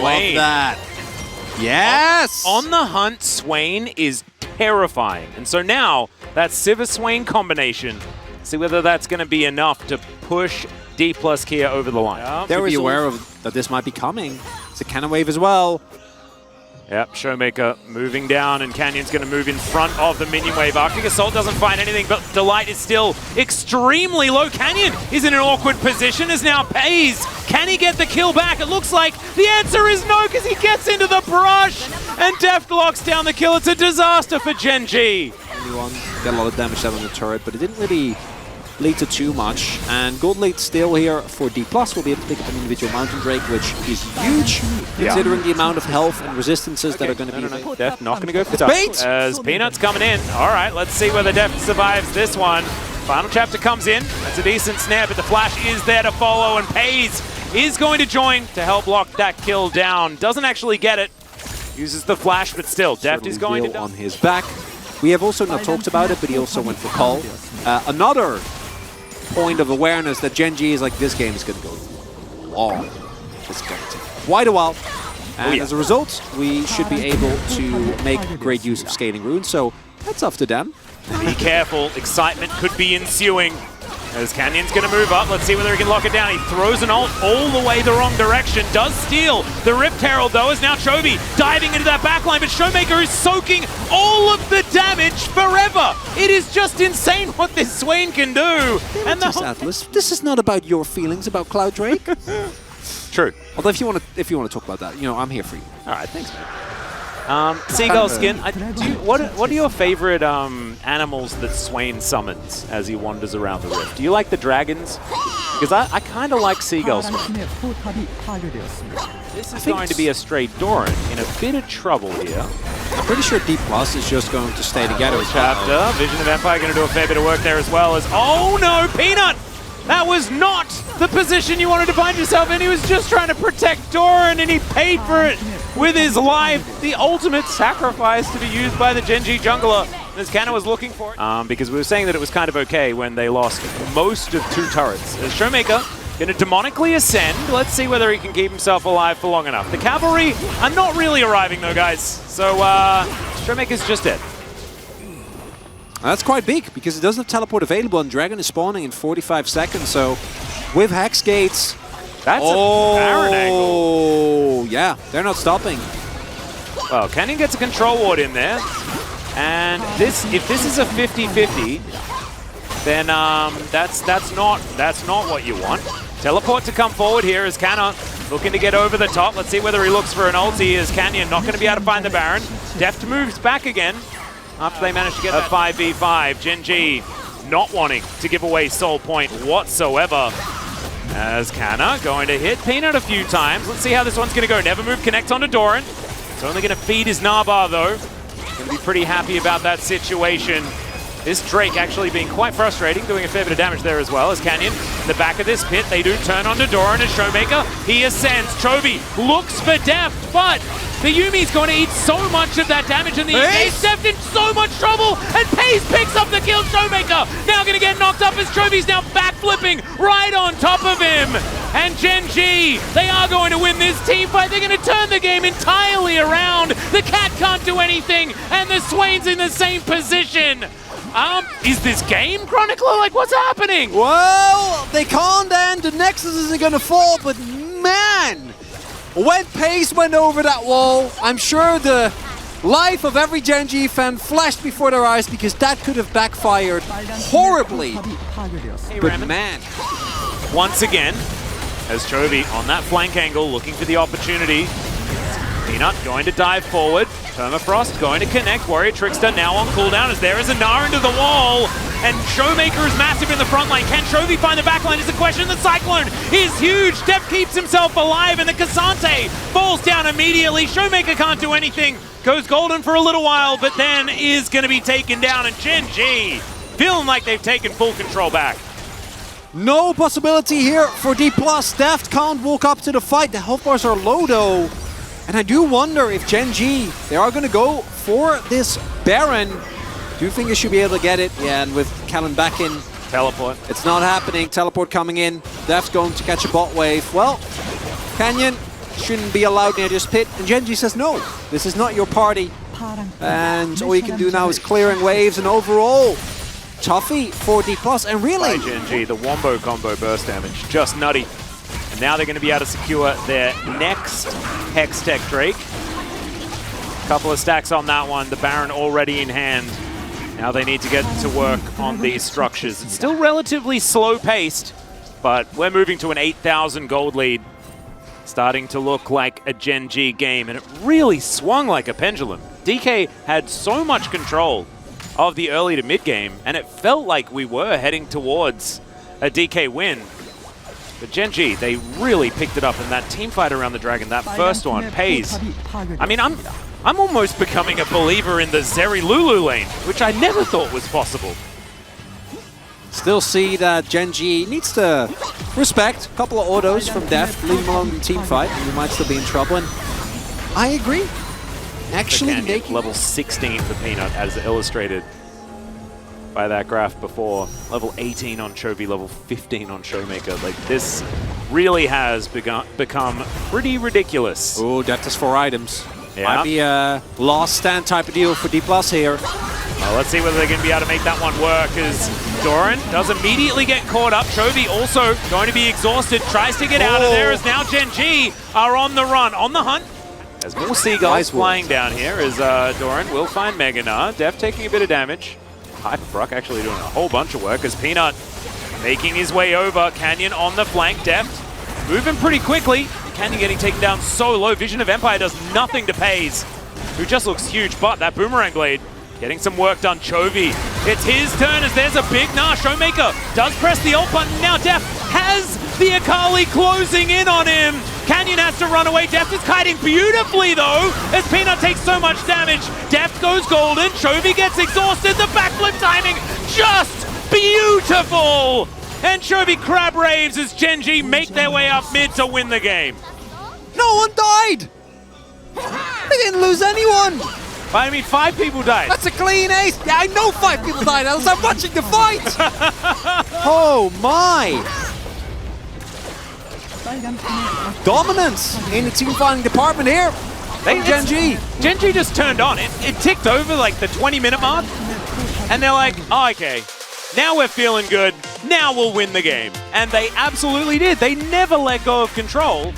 Swain. Love that. Yes! On the hunt, Swain is terrifying. And so now, that Sivir-Swain combination, see whether that's going to be enough to push D plus Kia over the line. Yeah, they're be aware of that this might be coming. It's a cannon wave as well. Yep, Showmaker moving down, and Canyon's going to move in front of the minion wave. Arctic Assault doesn't find anything, but Delight is still extremely low. Canyon is in an awkward position as now Pays. Can he get the kill back? It looks like the answer is no, because he gets into the brush, and Deft locks down the kill. It's a disaster for Gen G. Anyone got a lot of damage out on the turret, but it didn't really lead to too much. And Gold Late still here for D+. Will be able to pick up an individual Mountain Drake, which is huge, considering the amount of health and resistances that are going to be. No. Deft not going to go for the bait. As Peanut's coming in. All right, let's see whether Deft survives this one. Final chapter comes in. That's a decent snare, but the flash is there to follow, and Pays is going to join to help lock that kill down. Doesn't actually get it. Uses the flash, but still, Deft is going to die. On his back. We have also not talked about it, but he also went for Call. Another point of awareness that Gen G is like, this game is going to go long. It's going to take quite a while. And as a result, we should be able to make great use of Scaling Runes. So that's up to them. Be careful. Excitement could be ensuing. As Canyon's going to move up. Let's see whether he can lock it down. He throws an ult all the way the wrong direction. Does steal the Rift Herald, though, as now Chovy diving into that backline. But Showmaker is soaking all of the damage forever. It is just insane what this Swain can do. And Atlas, this is not about your feelings about Cloud Drake. True. Although if you want to talk about that, you know, I'm here for you. All right, thanks, man. Seagull Skin, what are your favorite animals that Swain summons as he wanders around the rift? Do you like the dragons? Because I kind of like Seagull Skin. This is going to be a straight Doran in a bit of trouble here. I'm pretty sure D+ is just going to stay together. Chapter, Vision of Empire going to do a fair bit of work there as well as, oh no, Peanut! That was not the position you wanted to find yourself in. He was just trying to protect Doran, and he paid for it with his life. The ultimate sacrifice to be used by the Gen G jungler, as Canna was looking for it. Because we were saying that it was kind of okay when they lost most of 2 turrets. As Showmaker going to demonically ascend. Let's see whether he can keep himself alive for long enough. The cavalry are not really arriving though, guys. So Showmaker's just dead. That's quite big, because it doesn't have teleport available, and Dragon is spawning in 45 seconds, so with Hex Gates... That's a Baron angle. Oh, yeah, they're not stopping. Well, Canyon gets a control ward in there, and if this is a 50-50, then that's not what you want. Teleport to come forward here as Canna looking to get over the top. Let's see whether he looks for an ulti, as Canyon not going to be able to find the Baron. Deft moves back again. After they managed to get a 5v5, Gen G not wanting to give away Soul Point whatsoever. As Canna going to hit Peanut a few times. Let's see how this one's going to go. Never move, connect onto Doran. It's only going to feed his Narbar though. Going to be pretty happy about that situation. This Drake actually being quite frustrating, doing a fair bit of damage there as well. As Canyon in the back of this pit, they do turn onto Doran as Showmaker. He ascends. Chovy looks for Deft, but the Yumi's going to eat so much of that damage, and the Deft in so much trouble, and Pace picks up the kill. Showmaker now going to get knocked up as Chovy's now backflipping right on top of him. And Gen G, they are going to win this team fight. They're going to turn the game entirely around. The cat can't do anything, and the Swain's in the same position. Is this game, Chronicler? Like, what's happening? Well, they can't, and the Nexus isn't going to fall, but man, when Pace went over that wall, I'm sure the life of every Gen G fan flashed before their eyes, because that could have backfired horribly. But man. Once again, as Chovy on that flank angle, looking for the opportunity. Peanut going to dive forward. Permafrost going to connect. Warrior Trickster now on cooldown as there is a Gnar into the wall. And Showmaker is massive in the front line. Can Chovy find the back line is the question. The Cyclone is huge. Deft keeps himself alive, and the Cassante falls down immediately. Showmaker can't do anything. Goes golden for a little while, but then is going to be taken down. And Gen G feeling like they've taken full control back. No possibility here for D+. Deft can't walk up to the fight. The health bars are low though. And I do wonder if Gen G, they are going to go for this Baron. Do you think they should be able to get it? Yeah, and with Callan back in. Teleport. It's not happening. Teleport coming in. Deft's going to catch a bot wave. Well, Canyon shouldn't be allowed near this pit. And Genji says, no, this is not your party. And all you can do now is clearing waves, and overall, Toughy 4D+, and really... By Genji, the wombo combo burst damage, just nutty. And now they're going to be able to secure their next Hextech Drake. Couple of stacks on that one, the Baron already in hand. Now they need to get to work on these structures. It's still relatively slow-paced, but we're moving to an 8,000 gold lead. Starting to look like a Gen G game, and it really swung like a pendulum. DK had so much control of the early to mid game, and it felt like we were heading towards a DK win. But Gen G, they really picked it up, and that team fight around the Dragon, that first one, pays. I mean, I'm almost becoming a believer in the Zeri Lulu lane, which I never thought was possible. Still see that Gen G needs to respect a couple of autos from Deft, leave him alone in the team fight, and you might still be in trouble. And I agree. Actually, making level 16 for Peanut, as illustrated by that graph before. Level 18 on Chovy, level 15 on Showmaker. Like, this really has become pretty ridiculous. Oh, Deft has 4 items. Yeah. Might be a last stand type of deal for D+ here. Well, let's see whether they're going to be able to make that one work, as Doran does immediately get caught up. Chovy also going to be exhausted, tries to get out of there, as now Gen G are on the run, on the hunt. There's more seagulls flying down here, as Doran will find Meganar. Def taking a bit of damage. Hyperbruck actually doing a whole bunch of work, as Peanut making his way over. Canyon on the flank. Deft moving pretty quickly. Canyon getting taken down so low. Vision of Empire does nothing to Pays, who just looks huge, but that Boomerang Blade getting some work done. Chovy, it's his turn, as there's a big Showmaker does press the ult button. Now Deft has the Akali closing in on him. Canyon has to run away. Deft is kiting beautifully though, as Peanut takes so much damage. Deft goes golden. Chovy gets exhausted. The backflip timing, just beautiful. And Chovy crab raves as Gen G make their way up mid to win the game. No one died! They didn't lose anyone! I mean, 5 people died. That's a clean ace! Yeah, I know 5 people died, else I'm watching the fight! Oh my! Dominance in the team fighting department here. Gen G. Gen G just turned on. It ticked over like the 20-minute mark, and they're like, oh, okay, now we're feeling good. Now we'll win the game. And they absolutely did. They never let go of control.